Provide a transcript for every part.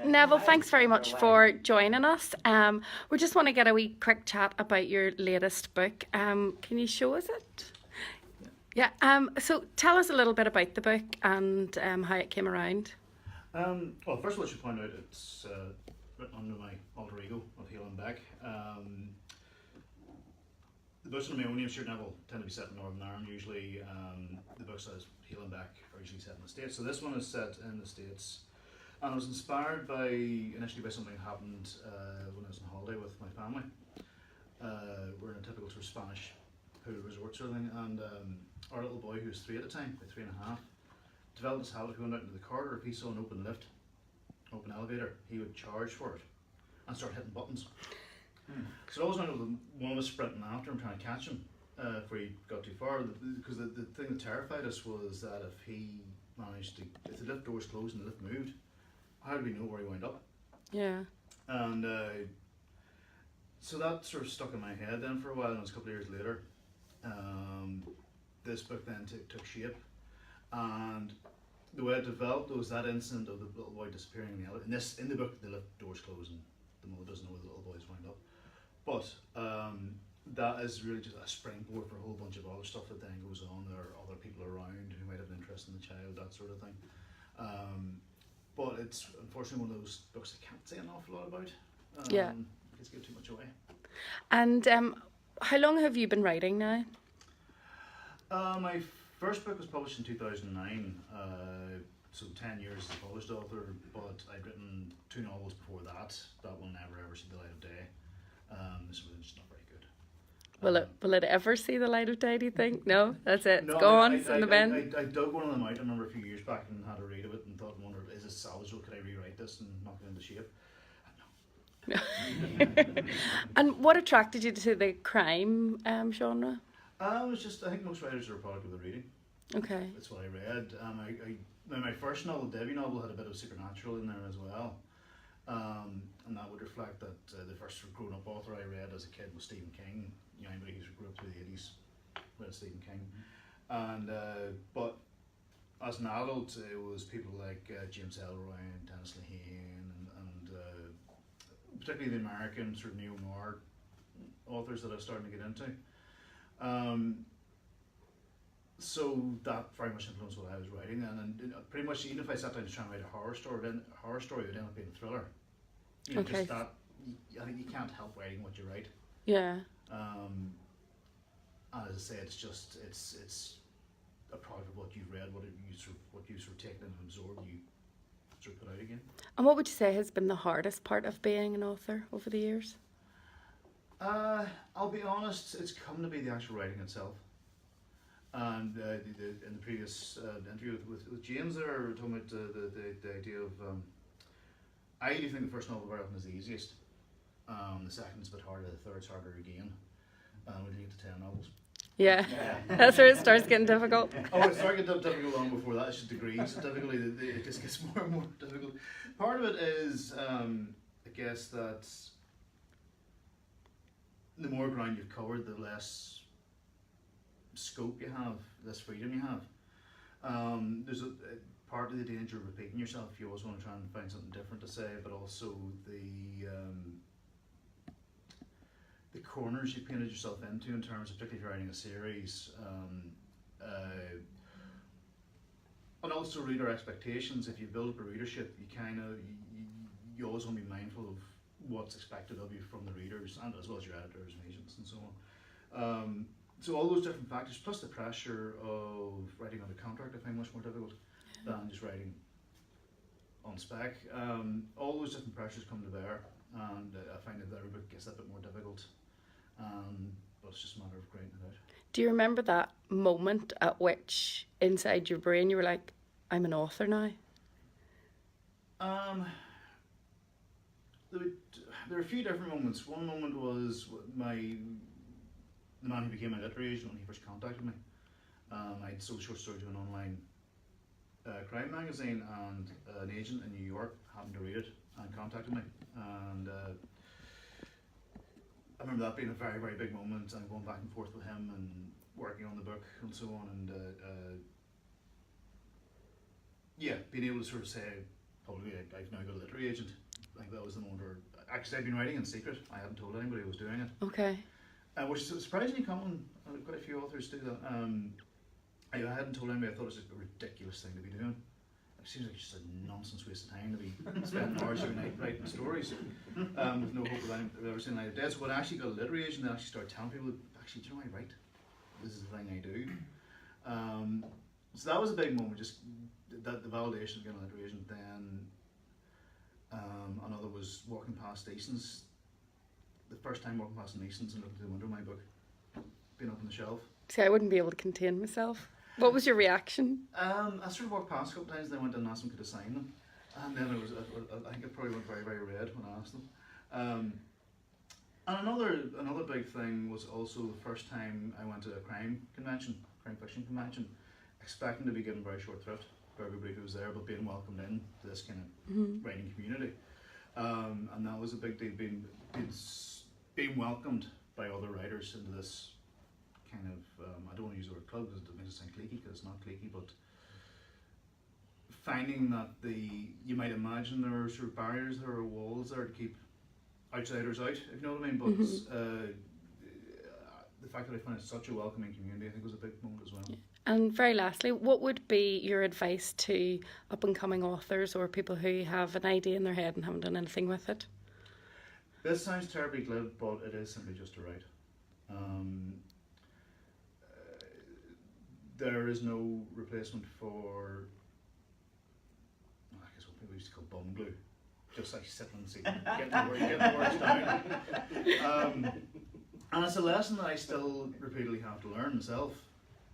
Neville, thanks very much for joining us. We just want to get a wee quick chat about your latest book. Can you show us it? Yeah. So tell us a little bit about the book and how it came around. Well, first of all, I should point out it's written under my alter ego of Hale and Beck. The books under my own name, Stuart Neville, tend to be set in Northern Ireland usually. The books as Hale and Beck are usually set in the States. So this one is set in the States. And I was inspired initially by something that happened when I was on holiday with my family. We're in a typical sort of Spanish pool resort sort of thing, and our little boy, who was 3 at the time, about 3.5, developed this habit of going out into the corridor. If he saw an open lift, open elevator, he would charge for it and start hitting buttons. So I was out with one of us sprinting after him, trying to catch him before he got too far. Because the thing that terrified us was that if he managed to, if the lift doors closed and the lift moved, how do we know where he wound up? Yeah. And so that sort of stuck in my head then for a while, and it was a couple of years later. This book then took shape, and the way it developed was that incident of the little boy disappearing in the elevator. In the book, the lift doors close and the mother doesn't know where the little boy's wound up. But that is really just a springboard for a whole bunch of other stuff that then goes on. There are other people around who might have an interest in the child, that sort of thing. But it's unfortunately one of those books I can't say an awful lot about. Yeah. It's give too much away. And how long have you been writing now? My first book was published in 2009, so 10 years as a published author, but I'd written 2 novels before that. That will never ever see the light of day. This was just not very good. Will it ever see the light of day, do you think? No? That's it? No, it's gone? It's in the bin? I dug one of them out, I remember a few years back, and had a read of it and thought, wondered, is this salvageable? Could I rewrite this and knock it into shape? No. And what attracted you to the crime genre? It was just, I think most writers are a product of their reading. Okay. That's what I read. My first novel, debut novel, had a bit of supernatural in there as well. And that would reflect that the first grown-up author I read as a kid was Stephen King. Anybody who grew up through the 80s read Stephen King. And but as an adult, it was people like James Ellroy and Dennis Lehane and particularly the American sort of neo-noir authors that I was starting to get into. So that very much influenced what I was writing, and pretty much even if I sat down to try and write a horror story, then a horror story would end up being a thriller. Okay. Just that, I think you can't help writing what you write. Yeah. And as I say, it's a product of what you've read, what you sort of taken in and absorbed, you sort of put out again. And what would you say has been the hardest part of being an author over the years? I'll be honest, it's come to be the actual writing itself. And in the previous interview with James there, talking about the idea of, I do think the first novel very often is the easiest. The second is a bit harder, the third's harder again. When you get to 10 novels. Yeah, that's where it starts getting difficult. Oh, it started getting difficult long before that. It's just degrees of difficulty. It just gets more and more difficult. Part of it is, I guess, that the more ground you've covered, the less scope you have, less freedom you have. There's a part of the danger of repeating yourself. You always want to try and find something different to say, but also the corners you painted yourself into in terms of, particularly if you're writing a series, and also reader expectations. If you build up a readership, you always want to be mindful of what's expected of you from the readers, and as well as your editors and agents and so on. So all those different factors, plus the pressure of writing under contract, I find much more difficult than just writing on spec. All those different pressures come to bear, and I find that every book gets a bit more difficult. But it's just a matter of grinding it out. Do you remember that moment at which inside your brain you were like, I'm an author now? There are a few different moments. One moment was the man who became my literary agent when he first contacted me. I'd sold short stories to an online crime magazine, and an agent in New York happened to read it and contacted me. And I remember that being a very, very big moment, and going back and forth with him and working on the book and so on, and being able to sort of say, probably I've now got a literary literary agent. I think that was the moment where, actually I'd been writing in secret. I hadn't told anybody I was doing it. Okay. Which is surprisingly common. Quite a few authors do that. I hadn't told anybody. I thought it was a ridiculous thing to be doing. It seems like just a nonsense waste of time to be spending hours every night writing stories with no hope of ever seeing the light of day. So when I actually got a literary agent, I actually started telling people, actually, do you know I write? This is the thing I do. So that was a big moment, just that the validation of getting a literary agent. Then another was walking past Eason's. The first time walking past Eason's and looking through the window of my book, being up on the shelf. See, I wouldn't be able to contain myself. What was your reaction? I sort of walked past a couple times and then went and asked them could I sign them. And then it was, I think it probably went very, very red when I asked them. And another big thing was also the first time I went to a crime fiction convention, expecting to be given very short thrift for everybody who was there, but being welcomed in to this kind of writing community. And that was a big deal, being welcomed by other writers into this kind of, I don't want to use the word club because it makes it sound cliquey, because it's not cliquey, but finding that you might imagine there are sort of barriers, there are walls there to keep outsiders out, if you know what I mean, but the fact that I found it such a welcoming community, I think was a big moment as well. Yeah. And very lastly, what would be your advice to up and coming authors or people who have an idea in their head and haven't done anything with it? This sounds terribly glib, but it is simply just to write. There is no replacement for, I guess what people used to call bum glue. Just like sitting and seeing, getting the words down. And it's a lesson that I still repeatedly have to learn myself.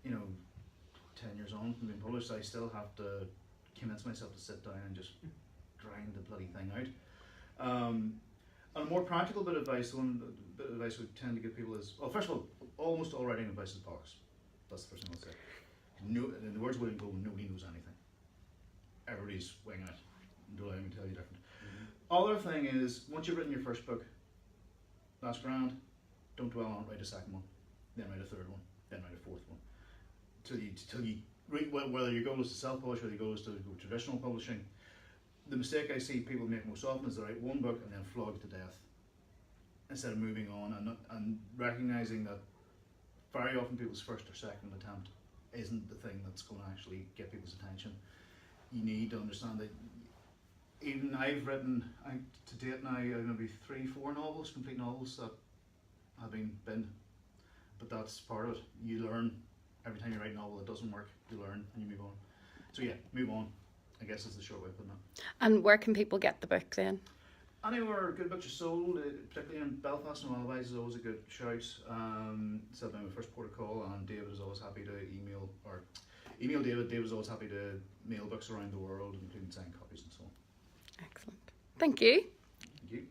10 years on from being published, I still have to convince myself to sit down and just grind the bloody thing out. And a more practical bit of advice, one bit of advice I would tend to give people is, well, first of all, almost all writing advice is box. That's the first thing I'll say. In the words of William Goldman, nobody knows anything. Everybody's winging it. Don't let me tell you different. Other thing is, once you've written your first book, that's grand. Don't dwell on it, write a second one, then write a third one, then write a fourth one. Till you whether your goal is to self-publish or your goal is to go traditional publishing. The mistake I see people make most often is they write one book and then flog it to death instead of moving on and recognising that very often people's first or second attempt isn't the thing that's going to actually get people's attention. You need to understand that even I've written, to date now, maybe 3-4 novels, complete novels that have been binned. But that's part of it. You learn every time you write a novel that doesn't work, you learn and you move on. So yeah, move on, I guess is the short way of putting it. And where can people get the book then? Anywhere good books are sold, particularly in Belfast and Wallabies is always a good shout. So my first port of call, and David is always happy to email David. David is always happy to mail books around the world, including signed copies and so on. Excellent. Thank you. Thank you.